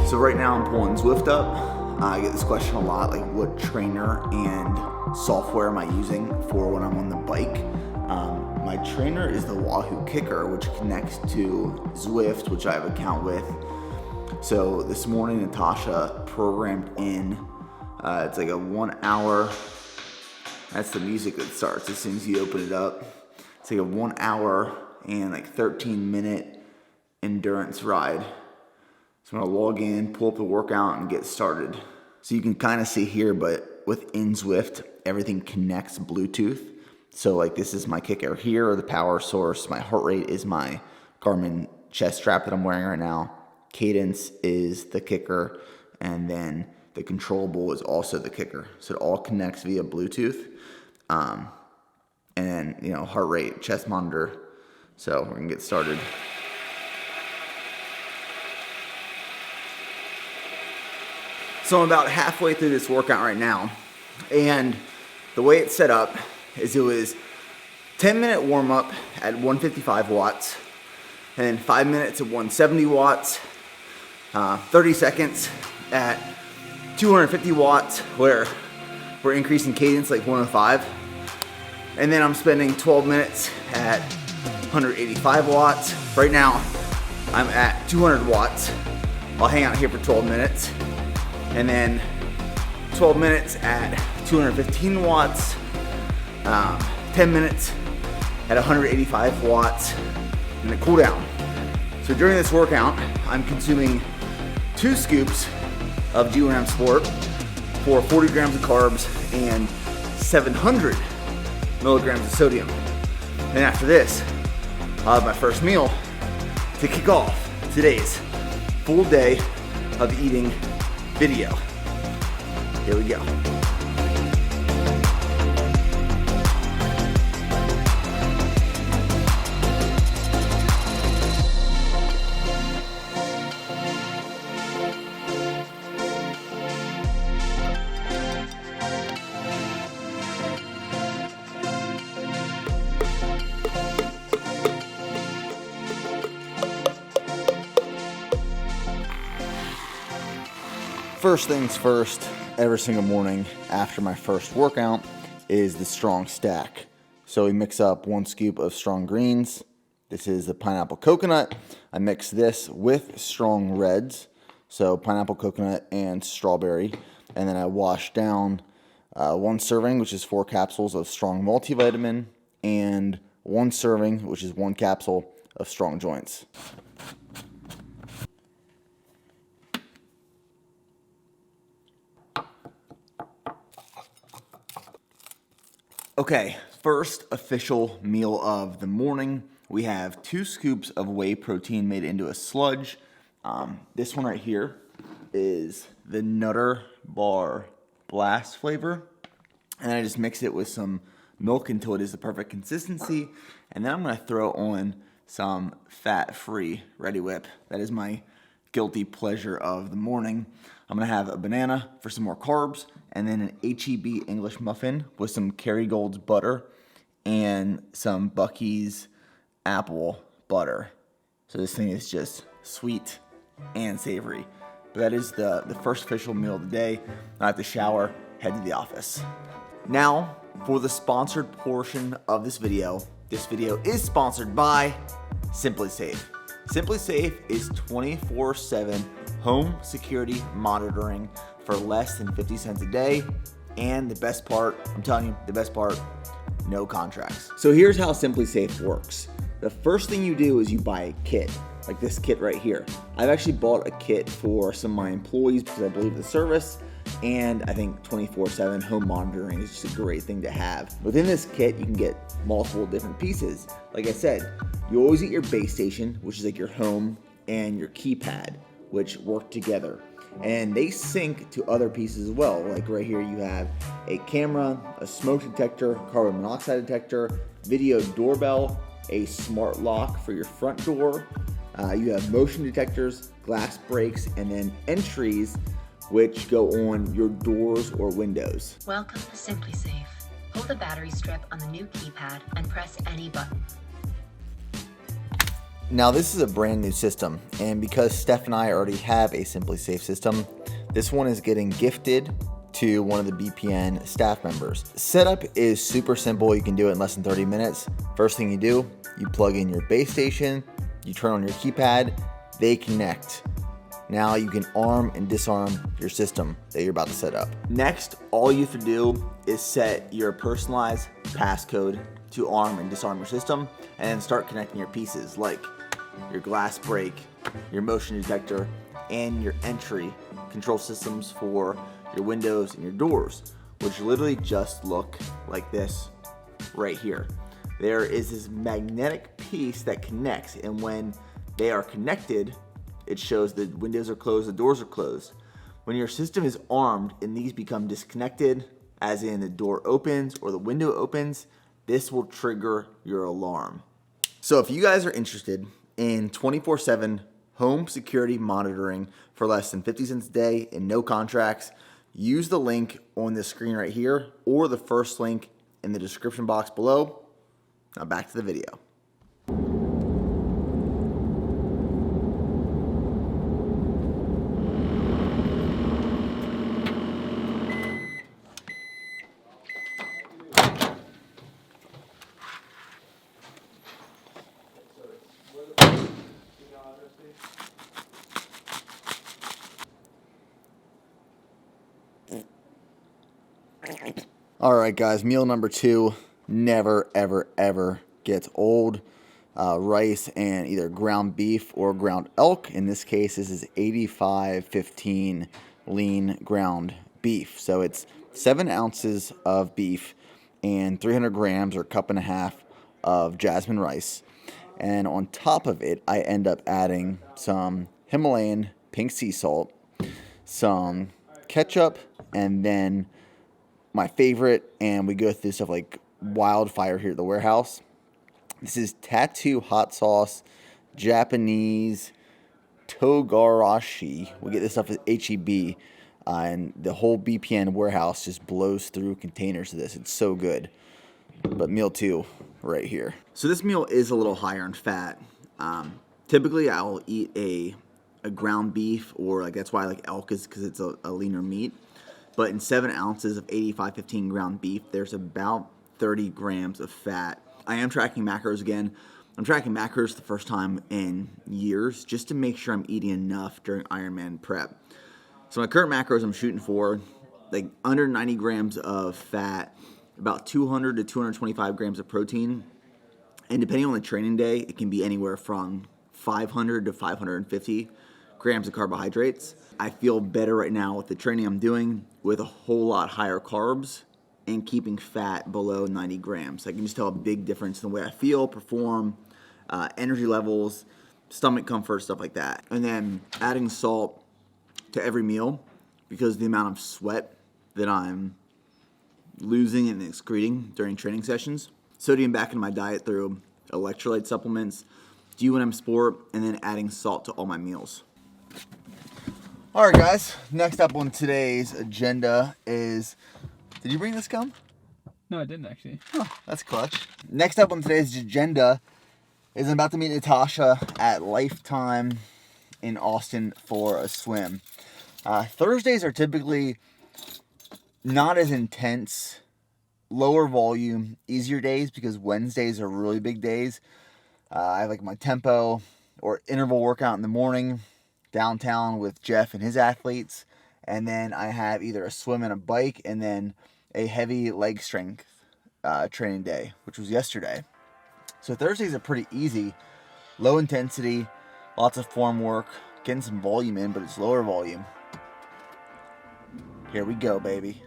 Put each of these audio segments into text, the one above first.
So right now I'm pulling Zwift up. I get this question a lot, like what trainer and software am I using for when I'm on the bike? My trainer is the Wahoo Kicker, which connects to Zwift, which I have an account with. So this morning Natasha programmed in, it's like a 1 hour, that's the music that starts as soon as you open it up. It's like a 1 hour and like 13-minute endurance ride. So I'm gonna log in, pull up the workout, and get started. So you can kind of see here, but within Zwift, everything connects Bluetooth. So like this is my kicker here, or the power source. My heart rate is my Garmin chest strap that I'm wearing right now. Cadence is the kicker, and then the controllable is also the kicker. So it all connects via Bluetooth. And then, you know, heart rate, chest monitor. So we're gonna get started. So I'm about halfway through this workout right now, and the way it's set up is it was 10-minute warm-up at 155 watts, and then 5 minutes at 170 watts, 30 seconds at 250 watts, where we're increasing cadence like 105, and then I'm spending 12 minutes at 185 watts. Right now, I'm at 200 watts. I'll hang out here for 12 minutes. And then 12 minutes at 215 watts, 10 minutes at 185 watts, and then cool down. So during this workout, I'm consuming 2 scoops of G1M Sport for 40 grams of carbs and 700 milligrams of sodium. And after this, I'll have my first meal to kick off today's full day of eating video. Here we go. First things first, every single morning after my first workout is the strong stack. So we mix up 1 scoop of strong greens. This is the pineapple coconut. I mix this with strong reds. So pineapple coconut and strawberry. And then I wash down 1 serving, which is 4 capsules of strong multivitamin, and 1 serving, which is 1 capsule of strong joints. Okay, first official meal of the morning. We have 2 scoops of whey protein made into a sludge. This one right here is the Nutter Bar Blast flavor. And I just mix it with some milk until it is the perfect consistency. And then I'm gonna throw on some fat-free Ready Whip. That is my guilty pleasure of the morning. I'm gonna have a banana for some more carbs, and then an H-E-B English muffin with some Kerrygold's butter and some Bucky's apple butter. So this thing is just sweet and savory. But that is the first official meal of the day. I have to shower, head to the office. Now, for the sponsored portion of this video is sponsored by SimpliSafe. SimpliSafe is 24/7 home security monitoring for less than 50 cents a day. And the best part, I'm telling you, the best part, no contracts. So here's how SimpliSafe works. The first thing you do is you buy a kit, like this kit right here. I've actually bought a kit for some of my employees because I believe the service, and I think 24/7 home monitoring is just a great thing to have. Within this kit, you can get multiple different pieces. Like I said, you always get your base station, which is like your home, and your keypad, which work together. And they sync to other pieces as well. Like right here, you have a camera, a smoke detector, carbon monoxide detector, video doorbell, a smart lock for your front door. You have motion detectors, glass breaks, and then entries which go on your doors or windows. Welcome to Simply Safe. Pull the battery strip on the new keypad and press any button. Now this is a brand new system, and because Steph and I already have a Simply Safe system, this one is getting gifted to one of the BPN staff members. Setup is super simple. You can do it in less than 30 minutes. First thing you do, you plug in your base station, you turn on your keypad, they connect. Now you can arm and disarm your system that you're about to set up. Next, all you have to do is set your personalized passcode to arm and disarm your system, and then start connecting your pieces like your glass break, your motion detector, and your entry control systems for your windows and your doors, which literally just look like this right here. There is this magnetic piece that connects, and when they are connected, it shows the windows are closed, the doors are closed. When your system is armed and these become disconnected, as in the door opens or the window opens, this will trigger your alarm. So if you guys are interested in 24/7 home security monitoring for less than 50 cents a day and no contracts, use the link on the screen right here or the first link in the description box below. Now back to the video. All right, guys, meal number 2 never, ever, ever gets old. Rice and either ground beef or ground elk. In this case, this is 85/15 lean ground beef. So it's 7 ounces of beef and 300 grams or a cup and a half of jasmine rice. And on top of it, I end up adding some Himalayan pink sea salt, some ketchup, and then my favorite, and we go through stuff like wildfire here at the warehouse. This is Tattoo hot sauce, Japanese Togarashi. We get this stuff at HEB, and the whole BPN warehouse just blows through containers of this. It's so good. But meal 2 right here. So this meal is a little higher in fat. Typically, I'll eat a ground beef, or like that's why I like elk, is because it's a leaner meat. But in 7 ounces of 85/15 ground beef, there's about 30 grams of fat. I am tracking macros again. I'm tracking macros the first time in years just to make sure I'm eating enough during Ironman prep. So my current macros I'm shooting for like under 90 grams of fat, about 200 to 225 grams of protein. And depending on the training day, it can be anywhere from 500 to 550 grams of carbohydrates. I feel better right now with the training I'm doing with a whole lot higher carbs and keeping fat below 90 grams. I can just tell a big difference in the way I feel, perform, energy levels, stomach comfort, stuff like that. And then adding salt to every meal because of the amount of sweat that I'm losing and excreting during training sessions. Sodium back in my diet through electrolyte supplements, D1M Sport, and then adding salt to all my meals. All right, guys. Next up on today's agenda is... Did you bring this gum? No, I didn't actually. Oh, that's clutch. Next up on today's agenda is I'm about to meet Natasha at Lifetime in Austin for a swim. Thursdays are typically not as intense, lower volume, easier days because Wednesdays are really big days. I have like my tempo or interval workout in the morning downtown with Jeff and his athletes. And then I have either a swim and a bike and then a heavy leg strength training day, which was yesterday. So Thursdays are pretty easy, low intensity, lots of form work, getting some volume in, but it's lower volume. Here we go, baby.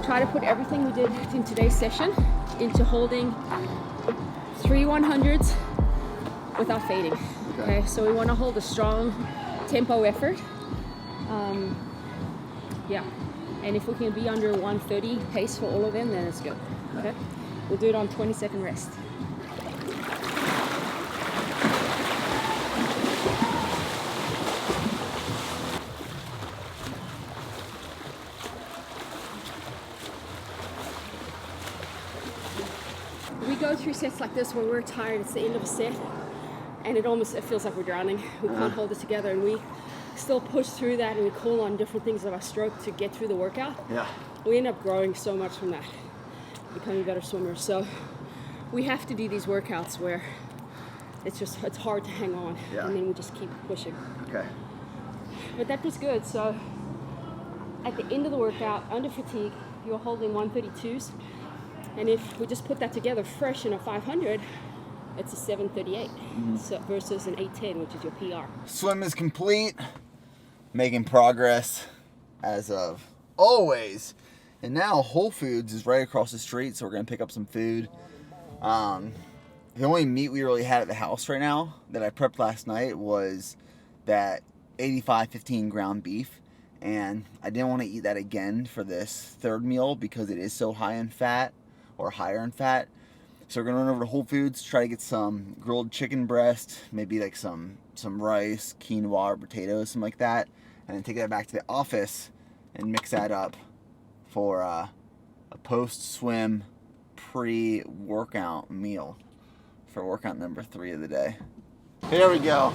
Try to put everything we did in today's session into holding 3 100s without fading. Okay, so we want to hold a strong tempo effort. Yeah, and if we can be under 130 pace for all of them, then it's good. Okay, we'll do it on 20-second rest. We go through sets like this where we're tired, it's the end of a set, and it feels like we're drowning. We can't hold it together, and we still push through that, and we call on different things of our stroke to get through the workout. Yeah. We end up growing so much from that, becoming better swimmers. So we have to do these workouts where it's hard to hang on, and then we just keep pushing. Okay. But that was good. So at the end of the workout, under fatigue, you're holding 132s. And if we just put that together fresh in a 500, it's a 738 so versus an 810, which is your PR. Swim is complete. Making progress as of always. And now Whole Foods is right across the street, so we're going to pick up some food. The only meat we really had at the house right now that I prepped last night was that 85-15 ground beef. And I didn't want to eat that again for this third meal because it is so high in fat, or higher in fat. So we're gonna run over to Whole Foods, try to get some grilled chicken breast, maybe like some rice, quinoa, or potatoes, something like that, and then take that back to the office and mix that up for a post-swim pre-workout meal for workout number 3 of the day. Here we go.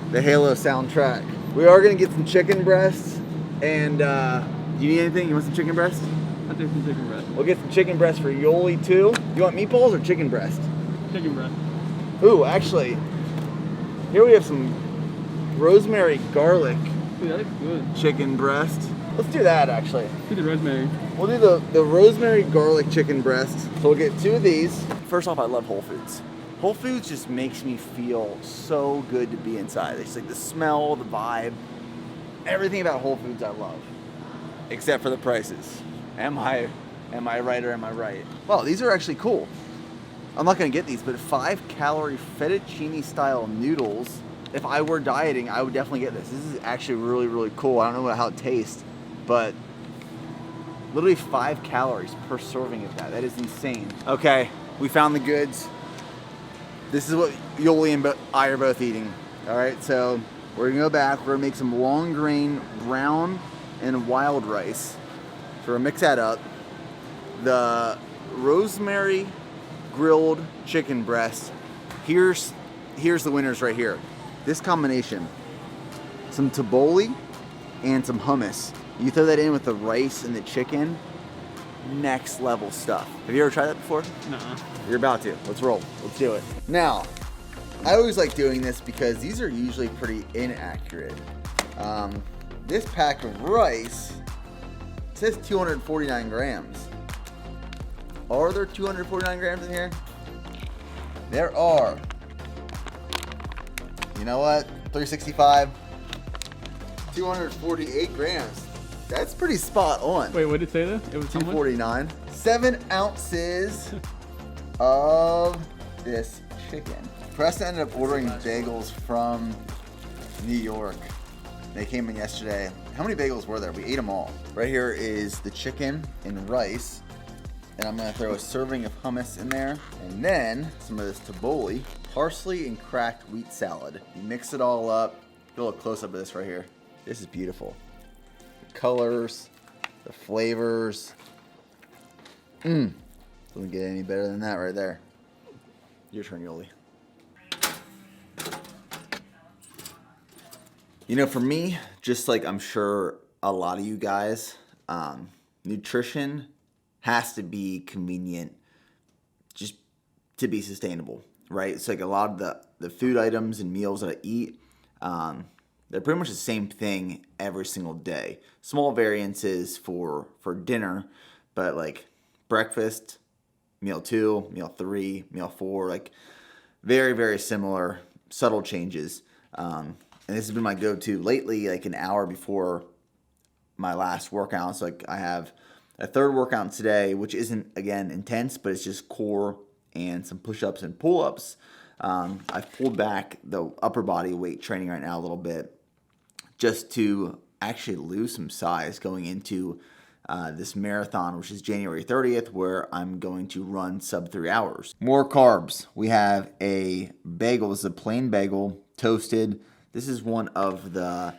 The Halo soundtrack. We are gonna get some chicken breasts, and do you need anything? You want some chicken breast? I'll take some chicken breast. We'll get some chicken breast for Yoli too. You want meatballs or chicken breast? Chicken breast. Ooh, actually, here we have some rosemary garlic Dude, that looks good. chicken breast. Let's do that actually. Do the rosemary. We'll do the rosemary garlic chicken breast. So we'll get 2 of these. First off, I love Whole Foods. Whole Foods just makes me feel so good to be inside. It's like the smell, the vibe, everything about Whole Foods I love, except for the prices. Am I right or am I right? Well, these are actually cool. I'm not gonna get these, but 5-calorie fettuccine style noodles. If I were dieting, I would definitely get this. This is actually really, really cool. I don't know how it tastes, but literally 5 calories per serving of that. That is insane. Okay, we found the goods. This is what Yoli and I are both eating. All right, so we're gonna go back. We're gonna make some long grain brown and wild rice. So we're gonna mix that up. The rosemary grilled chicken breast. Here's the winners right here. This combination, some tabbouleh and some hummus. You throw that in with the rice and the chicken, next level stuff. Have you ever tried that before? Nuh-uh. You're about to. Let's roll. Let's do it. Now, I always like doing this because these are usually pretty inaccurate. This pack of rice says 249 grams. Are there 249 grams in here? There are. You know what? 365, 248 grams. That's pretty spot on. Wait, what did it say though? It was 249. 7 ounces of this chicken. Preston ended up ordering bagels from New York. They came in yesterday. How many bagels were there? We ate them all. Right here is the chicken and rice. And I'm gonna throw a serving of hummus in there. And then some of this tabbouleh, parsley and cracked wheat salad. You mix it all up. Get a little close up of this right here. This is beautiful. The colors, the flavors. Doesn't get any better than that right there. Your turn, Yoli. You know, for me, just like I'm sure a lot of you guys, nutrition has to be convenient just to be sustainable, right? It's like a lot of the food items and meals that I eat, they're pretty much the same thing every single day. Small variances for dinner, but like breakfast, meal 2, meal 3, meal 4, like very, very similar, subtle changes. And this has been my go-to lately, like an hour before my last workout. So like I have a third workout today, which isn't, again, intense, but it's just core and some push-ups and pull-ups. I've pulled back the upper body weight training right now a little bit just to actually lose some size going into this marathon, which is January 30th, where I'm going to run sub 3 hours. More carbs. We have a bagel. This is a plain bagel, toasted. This is one of the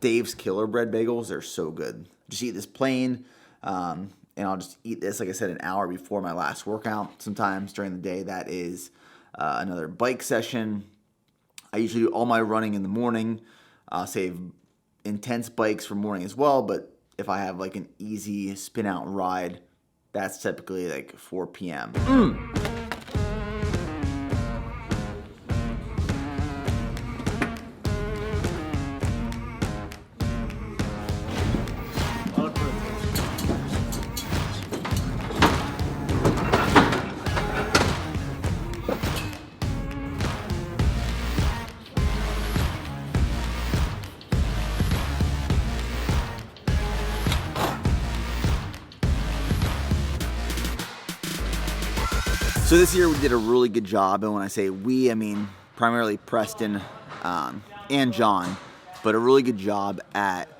Dave's Killer Bread bagels. They're so good. Just eat this plain, and I'll just eat this, like I said, an hour before my last workout. Sometimes during the day, that is another bike session. I usually do all my running in the morning. Save intense bikes for morning as well, but if I have like an easy spin out ride, that's typically like 4 p.m. So this year we did a really good job, and when I say we, I mean primarily Preston and John, but a really good job at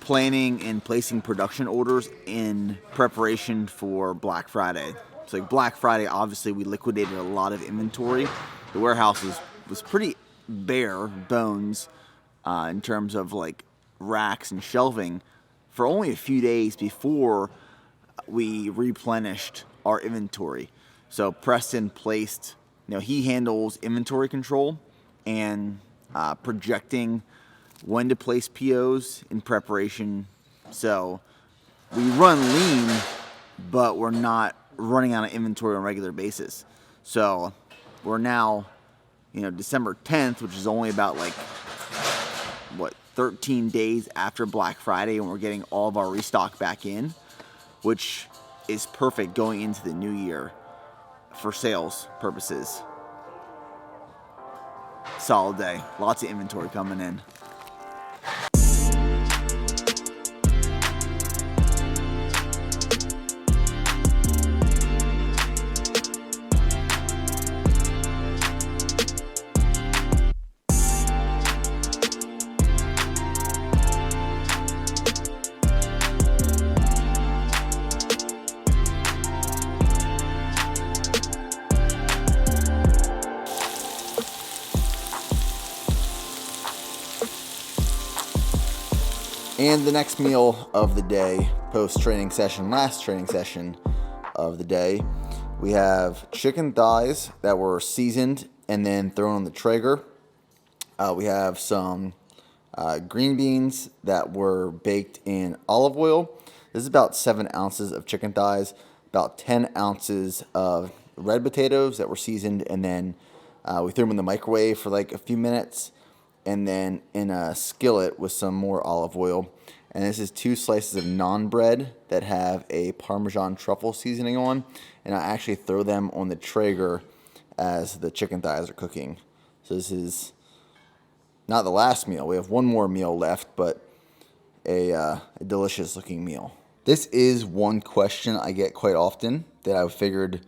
planning and placing production orders in preparation for Black Friday. So like Black Friday, obviously we liquidated a lot of inventory. The warehouse was pretty bare bones in terms of like racks and shelving for only a few days before we replenished our inventory. So Preston placed, he handles inventory control and projecting when to place POs in preparation. So we run lean, but we're not running out of inventory on a regular basis. So we're now, December 10th, which is only about 13 days after Black Friday, and we're getting all of our restock back in, which is perfect going into the new year for sales purposes. Solid day. Lots of inventory coming in. And the next meal of the day, post-training session, last training session of the day, we have chicken thighs that were seasoned and then thrown on the Traeger. We have some green beans that were baked in olive oil. This is about 7 ounces of chicken thighs, about 10 ounces of red potatoes that were seasoned, and then we threw them in the microwave for a few minutes, and then in a skillet with some more olive oil. And this is 2 slices of naan bread that have a Parmesan truffle seasoning on, and I actually throw them on the Traeger as the chicken thighs are cooking. So this is not the last meal. We have one more meal left, but a delicious looking meal. This is one question I get quite often that I figured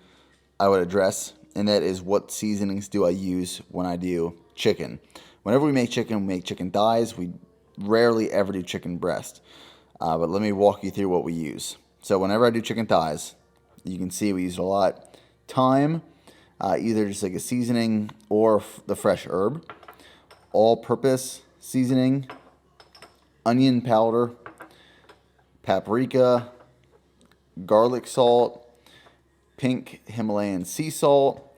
I would address, and that is, what seasonings do I use when I do chicken? Whenever we make chicken thighs. We rarely ever do chicken breast. But let me walk you through what we use. So whenever I do chicken thighs, you can see we use a lot. Thyme, either just like a seasoning or the fresh herb. All-purpose seasoning, onion powder, paprika, garlic salt, pink Himalayan sea salt,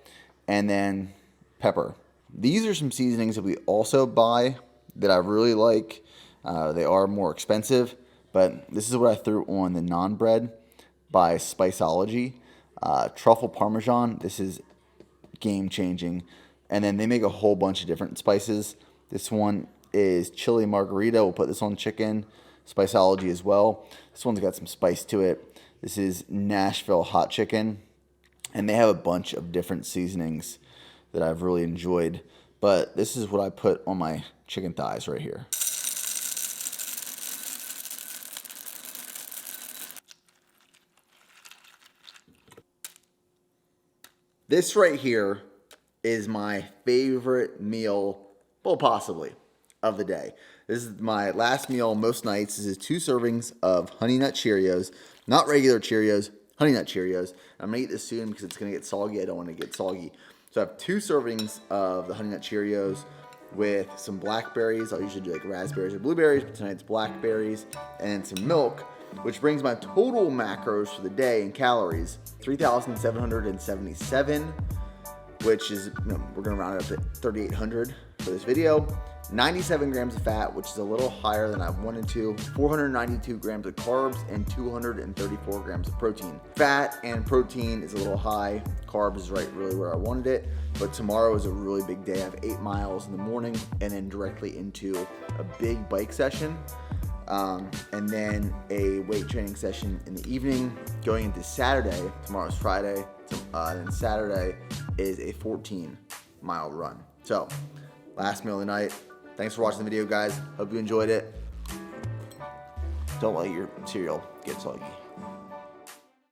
and then pepper. These are some seasonings that we also buy that I really like. They are more expensive, but this is what I threw on the naan bread by Spiceology. Truffle Parmesan, this is game changing. And then they make a whole bunch of different spices. This one is chili margarita. We'll put this on chicken. Spiceology as well. This one's got some spice to it. This is Nashville hot chicken. And they have a bunch of different seasonings that I've really enjoyed. But this is what I put on my chicken thighs right here. This right here is my favorite meal, well, possibly, of the day. This is my last meal most nights. This is 2 servings of Honey Nut Cheerios, not regular Cheerios, Honey Nut Cheerios. I'm gonna eat this soon because it's gonna get soggy. I don't want to get soggy. So I have 2 servings of the Honey Nut Cheerios with some blackberries. I'll usually do like raspberries or blueberries, but tonight it's blackberries, and some milk, which brings my total macros for the day in calories 3,777, which is, we're gonna round it up to 3,800 for this video. 97 grams of fat, which is a little higher than I wanted to. 492 grams of carbs and 234 grams of protein. Fat and protein is a little high. Carbs is really where I wanted it. But tomorrow is a really big day. I have 8 miles in the morning and then directly into a big bike session. And then a weight training session in the evening. Going into Saturday, tomorrow's Friday, and Saturday is a 14-mile run. So, last meal of the night. Thanks for watching the video, guys. Hope you enjoyed it. Don't let your cereal get soggy.